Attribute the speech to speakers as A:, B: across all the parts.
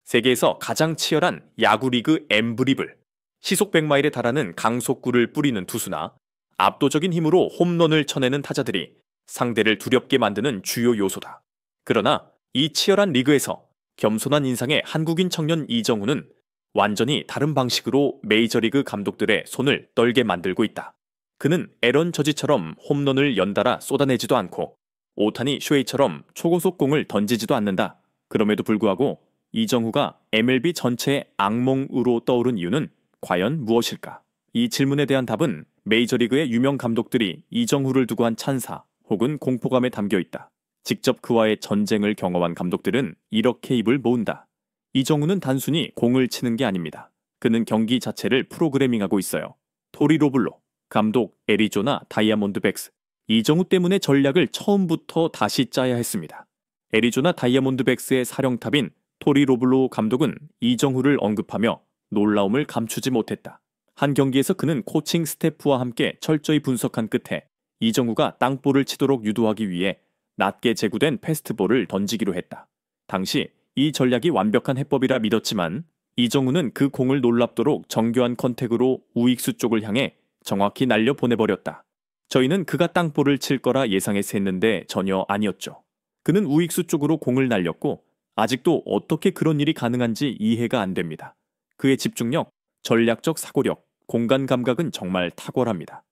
A: 세계에서 가장 치열한 야구 리그 엠브리블, 시속 100마일에 달하는 강속구를 뿌리는 투수나 압도적인 힘으로 홈런을 쳐내는 타자들이 상대를 두렵게 만드는 주요 요소다. 그러나 이 치열한 리그에서 겸손한 인상의 한국인 청년 이정후는 완전히 다른 방식으로 메이저리그 감독들의 손을 떨게 만들고 있다. 그는 에런 저지처럼 홈런을 연달아 쏟아내지도 않고 오타니 쇼헤이처럼 초고속 공을 던지지도 않는다. 그럼에도 불구하고 이정후가 MLB 전체의 악몽으로 떠오른 이유는 과연 무엇일까? 이 질문에 대한 답은 메이저리그의 유명 감독들이 이정후를 두고 한 찬사 혹은 공포감에 담겨 있다. 직접 그와의 전쟁을 경험한 감독들은 이렇게 입을 모은다. 이정후는 단순히 공을 치는 게 아닙니다. 그는 경기 자체를 프로그래밍하고 있어요. 토리 로블로, 감독 애리조나 다이아몬드백스, 이정후 때문에 전략을 처음부터 다시 짜야 했습니다. 애리조나 다이아몬드백스의 사령탑인 토리 로블로 감독은 이정후를 언급하며 놀라움을 감추지 못했다. 한 경기에서 그는 코칭 스태프와 함께 철저히 분석한 끝에 이정후가 땅볼을 치도록 유도하기 위해 낮게 제구된 패스트볼을 던지기로 했다. 당시 이 전략이 완벽한 해법이라 믿었지만 이정후는 그 공을 놀랍도록 정교한 컨택으로 우익수 쪽을 향해 정확히 날려 보내버렸다. 저희는 그가 땅볼을 칠 거라 예상해서 했는데 전혀 아니었죠. 그는 우익수 쪽으로 공을 날렸고 아직도 어떻게 그런 일이 가능한지 이해가 안 됩니다. 그의 집중력, 전략적 사고력, 공간 감각은 정말 탁월합니다.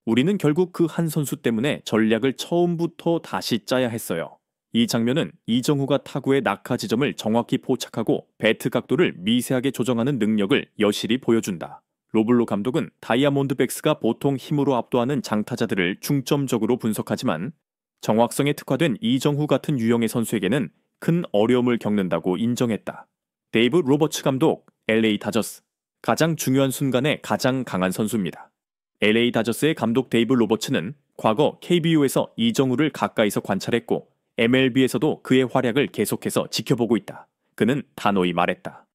A: 우리는 결국 그 한 선수 때문에 전략을 처음부터 다시 짜야 했어요. 이 장면은 이정후가 타구의 낙하 지점을 정확히 포착하고 배트 각도를 미세하게 조정하는 능력을 여실히 보여준다. 로블로 감독은 다이아몬드백스가 보통 힘으로 압도하는 장타자들을 중점적으로 분석하지만 정확성에 특화된 이정후 같은 유형의 선수에게는 큰 어려움을 겪는다고 인정했다. 데이브 로버츠 감독, LA 다저스. 가장 중요한 순간에 가장 강한 선수입니다. LA 다저스의 감독 데이브 로버츠는 과거 KBO에서 이정후를 가까이서 관찰했고 MLB에서도 그의 활약을 계속해서 지켜보고 있다. 그는 단호히 말했다.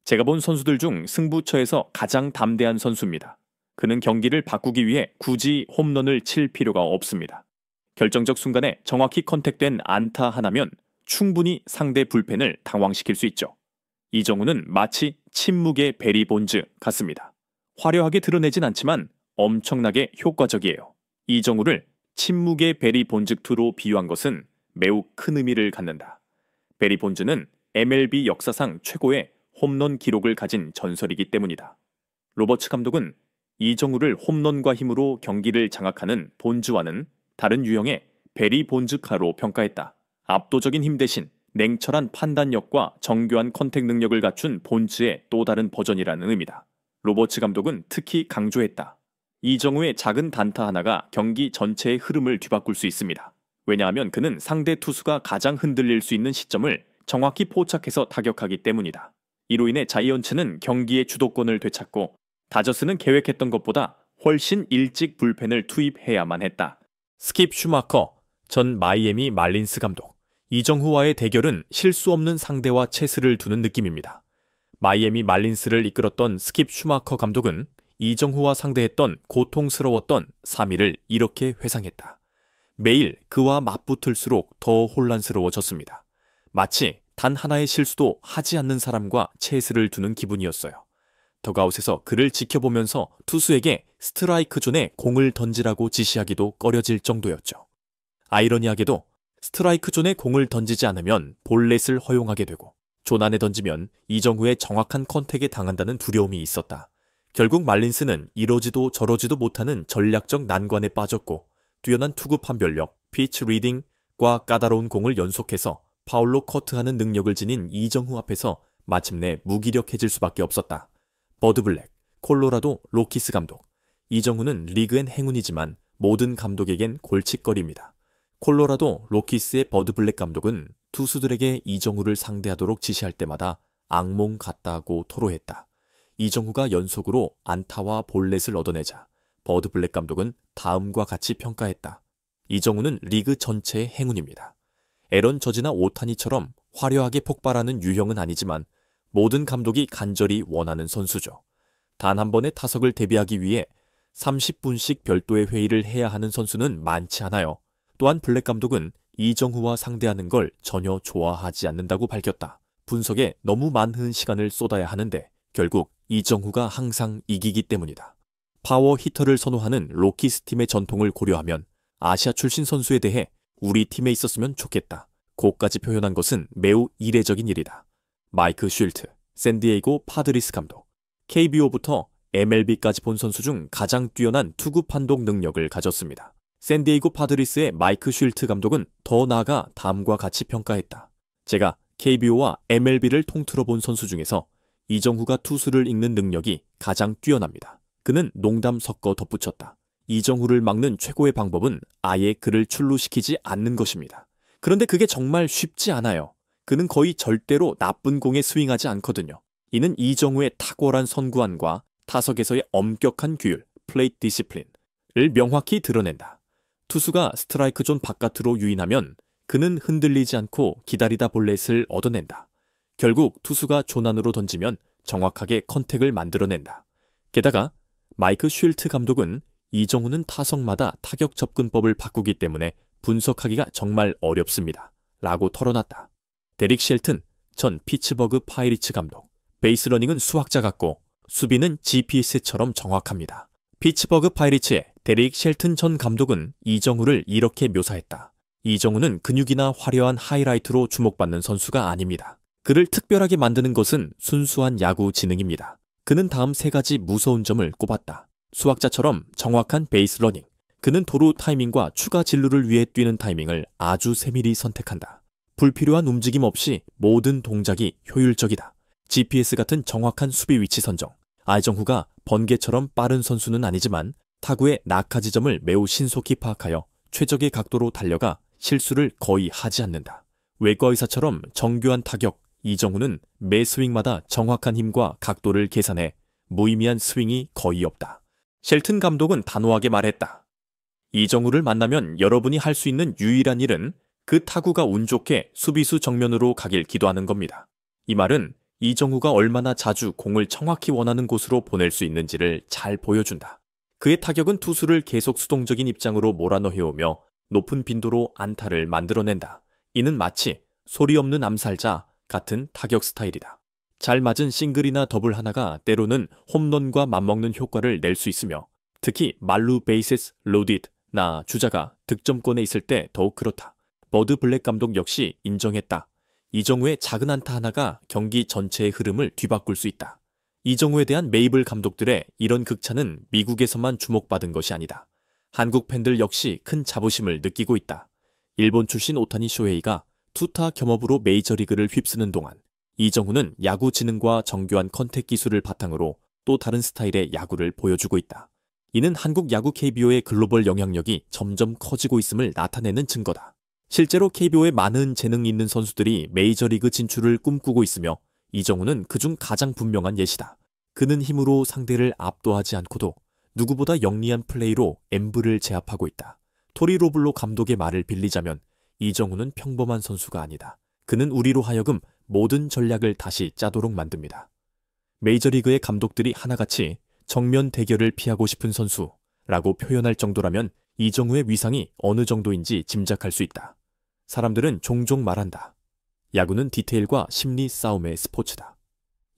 A: 제가 본 선수들 중 승부처에서 가장 담대한 선수입니다. 그는 경기를 바꾸기 위해 굳이 홈런을 칠 필요가 없습니다. 결정적 순간에 정확히 컨택된 안타 하나면 충분히 상대 불펜을 당황시킬 수 있죠. 이정후는 마치 침묵의 베리 본즈 같습니다. 화려하게 드러내진 않지만 엄청나게 효과적이에요. 이정후를 침묵의 베리 본즈2로 비유한 것은 매우 큰 의미를 갖는다. 베리 본즈는 MLB 역사상 최고의 홈런 기록을 가진 전설이기 때문이다. 로버츠 감독은 이정후를 홈런과 힘으로 경기를 장악하는 본즈와는 다른 유형의 베리 본즈카로 평가했다. 압도적인 힘 대신 냉철한 판단력과 정교한 컨택 능력을 갖춘 본즈의 또 다른 버전이라는 의미다. 로버츠 감독은 특히 강조했다. 이정후의 작은 단타 하나가 경기 전체의 흐름을 뒤바꿀 수 있습니다. 왜냐하면 그는 상대 투수가 가장 흔들릴 수 있는 시점을 정확히 포착해서 타격하기 때문이다. 이로 인해 자이언츠는 경기의 주도권을 되찾고 다저스는 계획했던 것보다 훨씬 일찍 불펜을 투입해야만 했다. 스킵 슈마커 전 마이애미 말린스 감독. 이정후와의 대결은 실수 없는 상대와 체스를 두는 느낌입니다. 마이애미 말린스를 이끌었던 스킵 슈마커 감독은 이정후와 상대했던 고통스러웠던 3일을 이렇게 회상했다. 매일 그와 맞붙을수록 더 혼란스러워졌습니다. 마치 단 하나의 실수도 하지 않는 사람과 체스를 두는 기분이었어요. 덕아웃에서 그를 지켜보면서 투수에게 스트라이크 존에 공을 던지라고 지시하기도 꺼려질 정도였죠. 아이러니하게도 스트라이크 존에 공을 던지지 않으면 볼넷을 허용하게 되고 존 안에 던지면 이정후의 정확한 컨택에 당한다는 두려움이 있었다. 결국 말린스는 이러지도 저러지도 못하는 전략적 난관에 빠졌고 뛰어난 투구 판별력, 피치 리딩과 까다로운 공을 연속해서 파울로 커트하는 능력을 지닌 이정후 앞에서 마침내 무기력해질 수밖에 없었다. 버드 블랙, 콜로라도 로키스 감독. 이정후는 리그엔 행운이지만 모든 감독에겐 골칫거리입니다. 콜로라도 로키스의 버드 블랙 감독은 투수들에게 이정후를 상대하도록 지시할 때마다 악몽 같다고 토로했다. 이정후가 연속으로 안타와 볼넷을 얻어내자 버드 블랙 감독은 다음과 같이 평가했다. 이정후는 리그 전체의 행운입니다. 에런 저지나 오타니처럼 화려하게 폭발하는 유형은 아니지만 모든 감독이 간절히 원하는 선수죠. 단 한 번의 타석을 대비하기 위해 30분씩 별도의 회의를 해야 하는 선수는 많지 않아요. 또한 블랙 감독은 이정후와 상대하는 걸 전혀 좋아하지 않는다고 밝혔다. 분석에 너무 많은 시간을 쏟아야 하는데 결국 이정후가 항상 이기기 때문이다. 파워 히터를 선호하는 로키스 팀의 전통을 고려하면 아시아 출신 선수에 대해 우리 팀에 있었으면 좋겠다. 고까지 표현한 것은 매우 이례적인 일이다. 마이크 쉴트, 샌디에이고 파드리스 감독, KBO부터 MLB까지 본 선수 중 가장 뛰어난 투구 판독 능력을 가졌습니다. 샌디에이고 파드리스의 마이크 쉴트 감독은 더 나아가 다음과 같이 평가했다. 제가 KBO와 MLB를 통틀어 본 선수 중에서 이정후가 투수를 읽는 능력이 가장 뛰어납니다. 그는 농담 섞어 덧붙였다. 이정후를 막는 최고의 방법은 아예 그를 출루시키지 않는 것입니다. 그런데 그게 정말 쉽지 않아요. 그는 거의 절대로 나쁜 공에 스윙하지 않거든요. 이는 이정후의 탁월한 선구안과 타석에서의 엄격한 규율, 플레이트 디시플린을 명확히 드러낸다. 투수가 스트라이크 존 바깥으로 유인하면 그는 흔들리지 않고 기다리다 볼넷을 얻어낸다. 결국 투수가 존 안으로 던지면 정확하게 컨택을 만들어낸다. 게다가 마이크 쉴트 감독은 이정후는 타석마다 타격 접근법을 바꾸기 때문에 분석하기가 정말 어렵습니다. 라고 털어놨다. 데릭 쉘튼 전 피츠버그 파이리츠 감독. 베이스러닝은 수학자 같고 수비는 GPS처럼 정확합니다. 피츠버그 파이리츠의 데릭 쉘튼 전 감독은 이정후를 이렇게 묘사했다. 이정후는 근육이나 화려한 하이라이트로 주목받는 선수가 아닙니다. 그를 특별하게 만드는 것은 순수한 야구 지능입니다. 그는 다음 세 가지 무서운 점을 꼽았다. 수학자처럼 정확한 베이스 러닝. 그는 도루 타이밍과 추가 진루를 위해 뛰는 타이밍을 아주 세밀히 선택한다. 불필요한 움직임 없이 모든 동작이 효율적이다. GPS 같은 정확한 수비 위치 선정. 이정후가 번개처럼 빠른 선수는 아니지만 타구의 낙하 지점을 매우 신속히 파악하여 최적의 각도로 달려가 실수를 거의 하지 않는다. 외과 의사처럼 정교한 타격. 이정후는 매 스윙마다 정확한 힘과 각도를 계산해 무의미한 스윙이 거의 없다. 쉘튼 감독은 단호하게 말했다. 이정후를 만나면 여러분이 할 수 있는 유일한 일은 그 타구가 운 좋게 수비수 정면으로 가길 기도하는 겁니다. 이 말은 이정후가 얼마나 자주 공을 정확히 원하는 곳으로 보낼 수 있는지를 잘 보여준다. 그의 타격은 투수를 계속 수동적인 입장으로 몰아넣어오며 높은 빈도로 안타를 만들어낸다. 이는 마치 소리 없는 암살자 같은 타격 스타일이다. 잘 맞은 싱글이나 더블 하나가 때로는 홈런과 맞먹는 효과를 낼 수 있으며 특히 만루 베이세스 로디드나 주자가 득점권에 있을 때 더욱 그렇다. 버드 블랙 감독 역시 인정했다. 이정후의 작은 안타 하나가 경기 전체의 흐름을 뒤바꿀 수 있다. 이정후에 대한 메이블 감독들의 이런 극찬은 미국에서만 주목받은 것이 아니다. 한국 팬들 역시 큰 자부심을 느끼고 있다. 일본 출신 오타니 쇼헤이가 투타 겸업으로 메이저리그를 휩쓰는 동안 이정후는 야구 지능과 정교한 컨택 기술을 바탕으로 또 다른 스타일의 야구를 보여주고 있다. 이는 한국 야구 KBO의 글로벌 영향력이 점점 커지고 있음을 나타내는 증거다. 실제로 KBO에 많은 재능이 있는 선수들이 메이저리그 진출을 꿈꾸고 있으며 이정후는 그중 가장 분명한 예시다. 그는 힘으로 상대를 압도하지 않고도 누구보다 영리한 플레이로 엠브를 제압하고 있다. 토리 로블로 감독의 말을 빌리자면 이정후는 평범한 선수가 아니다. 그는 우리로 하여금 모든 전략을 다시 짜도록 만듭니다. 메이저리그의 감독들이 하나같이 정면 대결을 피하고 싶은 선수라고 표현할 정도라면 이정후의 위상이 어느 정도인지 짐작할 수 있다. 사람들은 종종 말한다. 야구는 디테일과 심리 싸움의 스포츠다.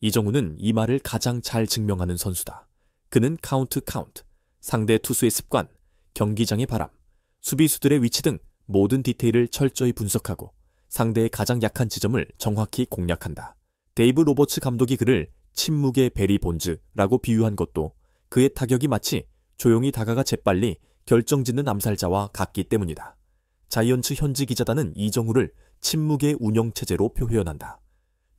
A: 이정후는 이 말을 가장 잘 증명하는 선수다. 그는 카운트, 상대 투수의 습관, 경기장의 바람, 수비수들의 위치 등 모든 디테일을 철저히 분석하고 상대의 가장 약한 지점을 정확히 공략한다. 데이브 로버츠 감독이 그를 침묵의 베리 본즈라고 비유한 것도 그의 타격이 마치 조용히 다가가 재빨리 결정짓는 암살자와 같기 때문이다. 자이언츠 현지 기자단은 이정후를 침묵의 운영체제로 표현한다.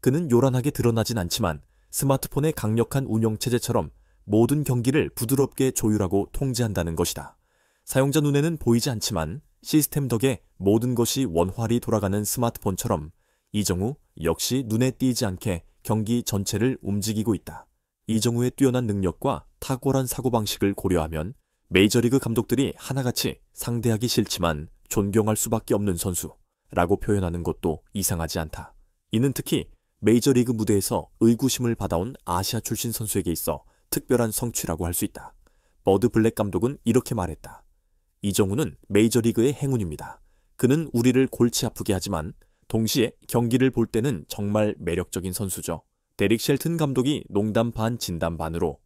A: 그는 요란하게 드러나진 않지만 스마트폰의 강력한 운영체제처럼 모든 경기를 부드럽게 조율하고 통제한다는 것이다. 사용자 눈에는 보이지 않지만 시스템 덕에 모든 것이 원활히 돌아가는 스마트폰처럼 이정후 역시 눈에 띄지 않게 경기 전체를 움직이고 있다. 이정후의 뛰어난 능력과 탁월한 사고방식을 고려하면 메이저리그 감독들이 하나같이 상대하기 싫지만 존경할 수밖에 없는 선수라고 표현하는 것도 이상하지 않다. 이는 특히 메이저리그 무대에서 의구심을 받아온 아시아 출신 선수에게 있어 특별한 성취라고 할 수 있다. 버드 블랙 감독은 이렇게 말했다. 이정후는 메이저리그의 행운입니다. 그는 우리를 골치 아프게 하지만 동시에 경기를 볼 때는 정말 매력적인 선수죠. 데릭 셸튼 감독이 농담 반 진담 반으로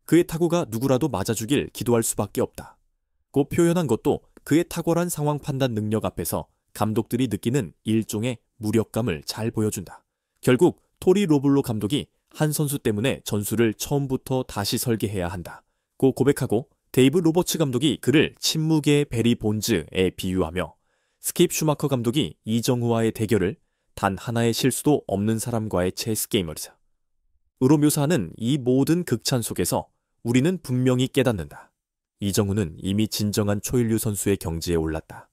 A: 그의 타구가 누구라도 맞아주길 기도할 수밖에 없다 고 표현한 것도 그의 탁월한 상황 판단 능력 앞에서 감독들이 느끼는 일종의 무력감을 잘 보여준다. 결국 토리 로블로 감독이 한 선수 때문에 전술을 처음부터 다시 설계해야 한다고 고백하고 데이브 로버츠 감독이 그를 침묵의 베리 본즈에 비유하며 스킵 슈마커 감독이 이정후와의 대결을 단 하나의 실수도 없는 사람과의 체스 게임으로 묘사하는 이 모든 극찬 속에서 우리는 분명히 깨닫는다. 이정후는 이미 진정한 초일류 선수의 경지에 올랐다.